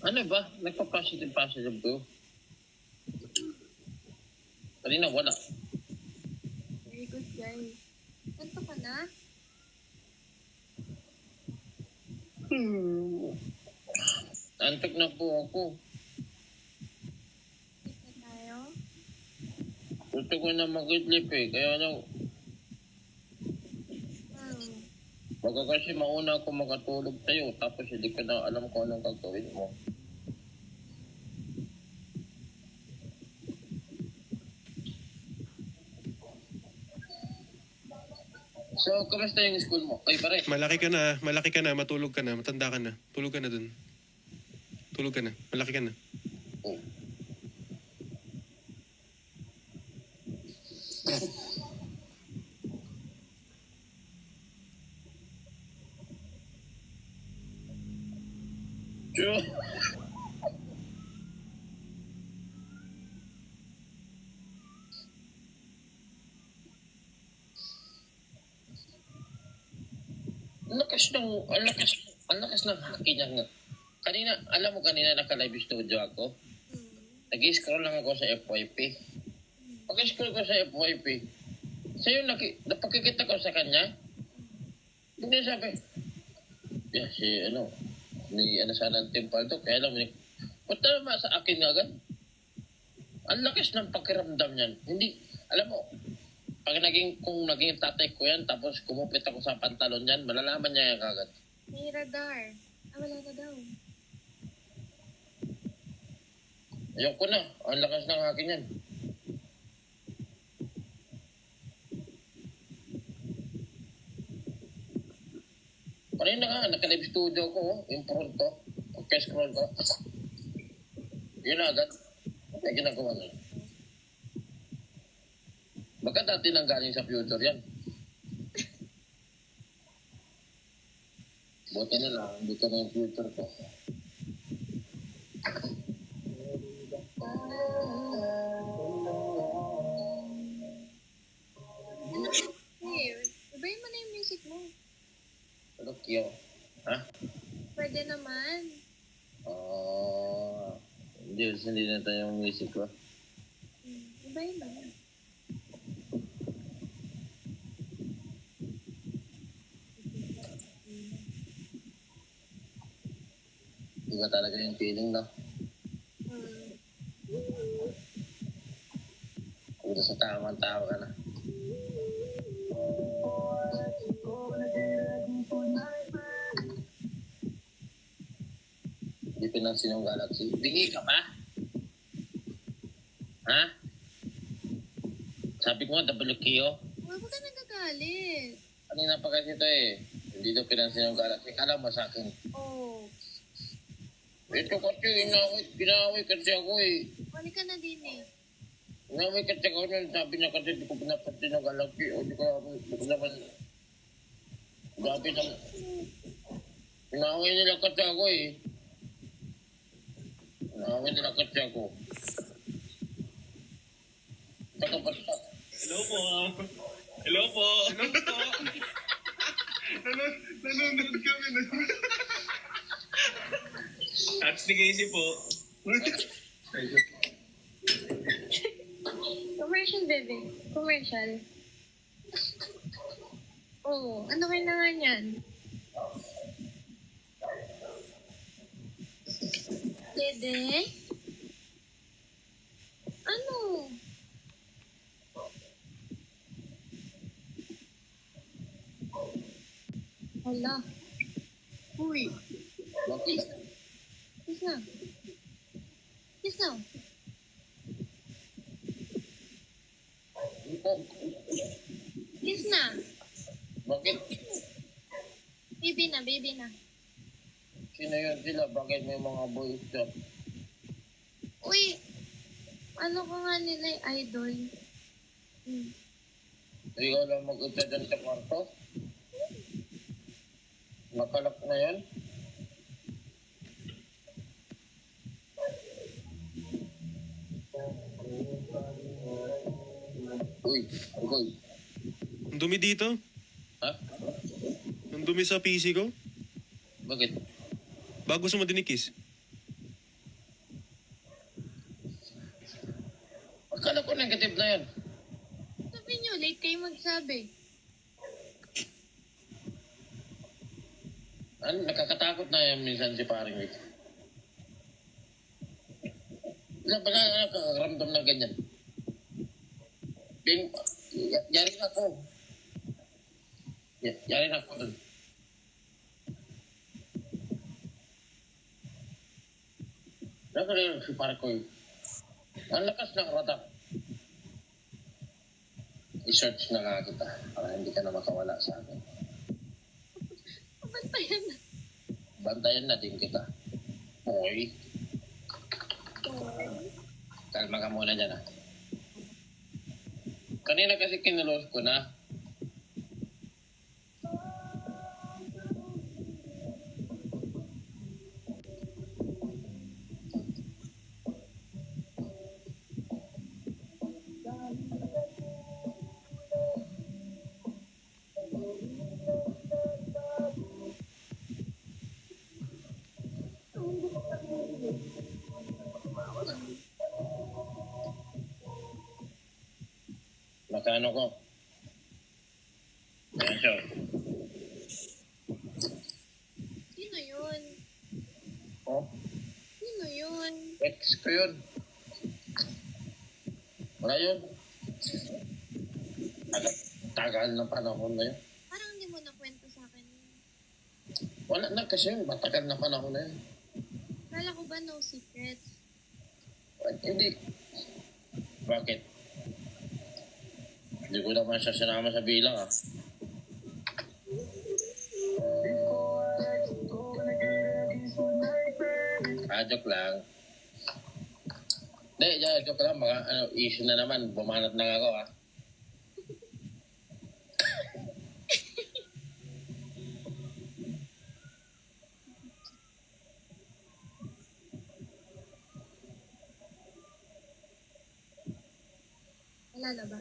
Ano ba? Nagpa-positive ko. Kanina wala. Very good, guys. Kanto ka na? Antok na po ako. Sleep na tayo? Gusto ko na mag-idlip eh. Kaya lang, baka kasi mauna ako makatulog sa'yo. Tapos hindi ko na alam kung anong gagawin mo. So, kamusta yung school mo? Ay, pare. Malaki ka na, matulog ka na, matanda ka na. Tulog ka na dun. Tulog ka na, malaki ka na. Oh. True. Ang lakas ng haki niya. Kanina, alam mo kanina naka-live studio ako. Nag-scroll lang ako sa FYP. Pag-scroll ko sa FYP, sa'yo napakikita ko sa kanya. Hindi sabi, ni sana ang timpal to, kaya lang, punta naman sa akin nga agad. Ang lakas ng pakiramdam niyan. Hindi, alam mo, kung naging tatay ko yan, tapos kumupit ako sa pantalon niyan, malalaman niya yan agad. May radar. Wala na daw. Ayoko na, ang lakas ng akin yan. Kanina nga, naka-live studio ko, yung pronto, pagka-scroll ko. Yun na agad. May ginagawa na. Baka dati nang galing sa future yan. Buti na lang, hindi ka na yung future ko. Hey, ibahin mo na yung music mo. Ano, Kyo? Ha? Pwede naman. Hindi na tayo yung music ko. Ibahin mo. Iba talaga yung feeling, no? Kung sa tamang tao ka na. Hindi pinansin yung galaxy. Bingi ka pa? Ha? Sabi ko nga, WKO. Huwag ka nagagalit. Kanina pa kasi ito eh. Hindi daw pinansin yung galaxy. Kala mo sa akin. Oh. Ito kasi, inaway kasi ako eh. Wali ka na din eh. Inaway kasi ako nun. Sabi niya kasi, di ko pinapansin yung galaxy. O di ko naman. Grabe naman. Inaway nila kasi ako eh. Inaway nila kasi ako. Saka basta. Hello po. Hello po. Hello po. Nanonood kami. At ni Casey po. Commercial, baby. Commercial. Oh, ano kailangan yan? Dede? Ano? Hala. Uy. Bakit? Kiss na. Kiss na. Kiss na. Bakit? Baby na, baby na. Sino yun sila? Bakit may mga boys dyan? Uy, ano ka nga nila idol? Ikaw lang mag-uta dyan sa kwarto? Nakalak na yan? Uy, Argoy. Ang dumi dito. Ha? Ang dumi sa PC ko. Bakit? Bago gusto mo dinikis. negative na yan? Sabi nyo, late kayo magsabi. Ano, nakakatakot na yan minsan si paring Vic. Wala nakakaramdam ng ganyan. Yari na ako. Yari na ako dun. Nakalilang si pare ko yun. Ang lakas ng ratak. I-search na nga kita para hindi ka na makawala sa akin. Pabantayan na. Bantayan na din kita. Hoy, kalma ka muna dyan ah. Kanina kasi kinulos ko na. Nakano ko? Medyo. Sino yun? Oh, Sino yun? ex ko yun. Wala yun. Tagal na panahon na yun. Parang hindi mo nakwento sa akin. Wala na kasi yun. Matagal na panahon na yun. Kala ko ba no secrets? Hindi. Bakit? Hindi ko naman siya sinama sa bilang ah. Joke lang. Hindi, joke lang. Baka issue na naman. Bumanat na ako ah. Wala na ba?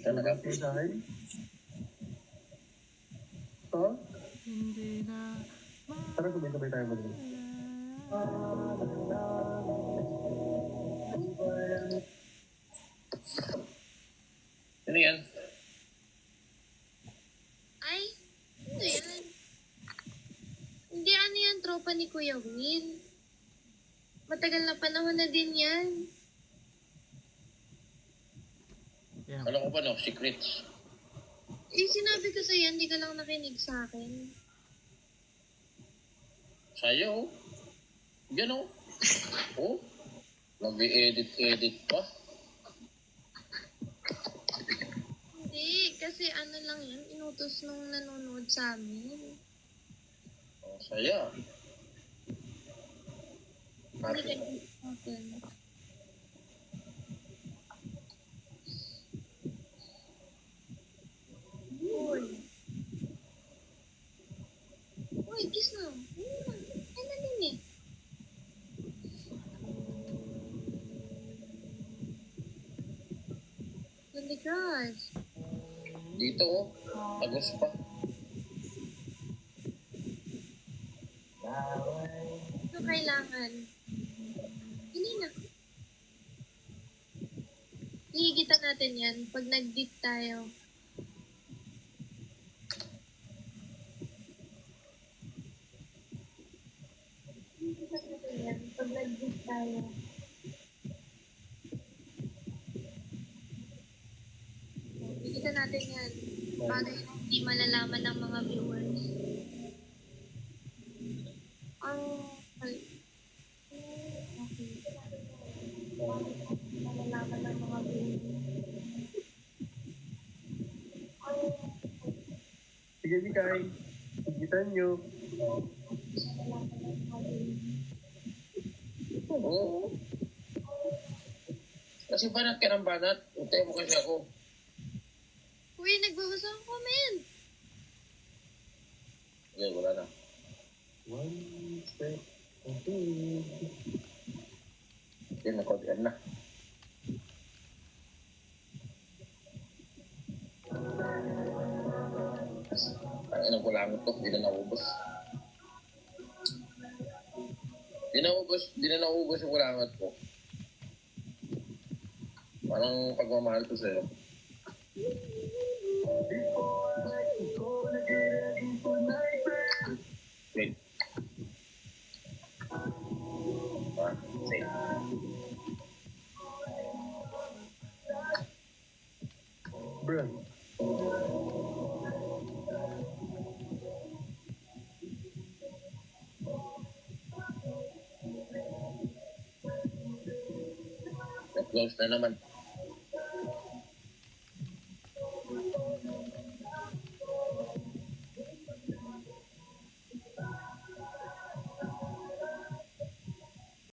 Talaga? sa akin? Oh? Hindi na Tara, sabay-sabay tayo mag Ano yan? Ay, ano yan? Hindi ano yan, tropa ni Kuya Will. Matagal na panahon na din yan. Yeah. Alam ko ba no? Secrets. Eh, sinabi ko sa'yo, hindi ka lang nakinig sa akin. Sa'yo? Yan o. Oh. Mag-edit-edit pa. Hindi, kasi ano lang yan, inutos nung nanonood sa amin. Oh, saya. Hindi ka sa akin. Uy. Uy, kiss na. Ay, na din eh. Candy Crush. Dito oh. Agos pa. Ito kailangan. Hindi na. Hihigitan natin yan pag nag-dip tayo. Hihigitan natin yan pag nag-dip tayo. Hihigitan natin yan. Bagay na hindi malalaman ng mga viewers. Ang... okay. Malalaman ng mga viewers. Sige, Mikay. Sigitan nyo. Oo. Kasi banat ka ng banat. Utay mo kasi ako. Uy, nagbabasa ang comment. Okay, wala na. One step ahead. Yan, nakodian na. Ang inang kulangot to, di na naubos. Di na naubos yung kulangot ko. Parang pagmamahal ko sa'yo. Wait. Say. Bruh. Close na naman.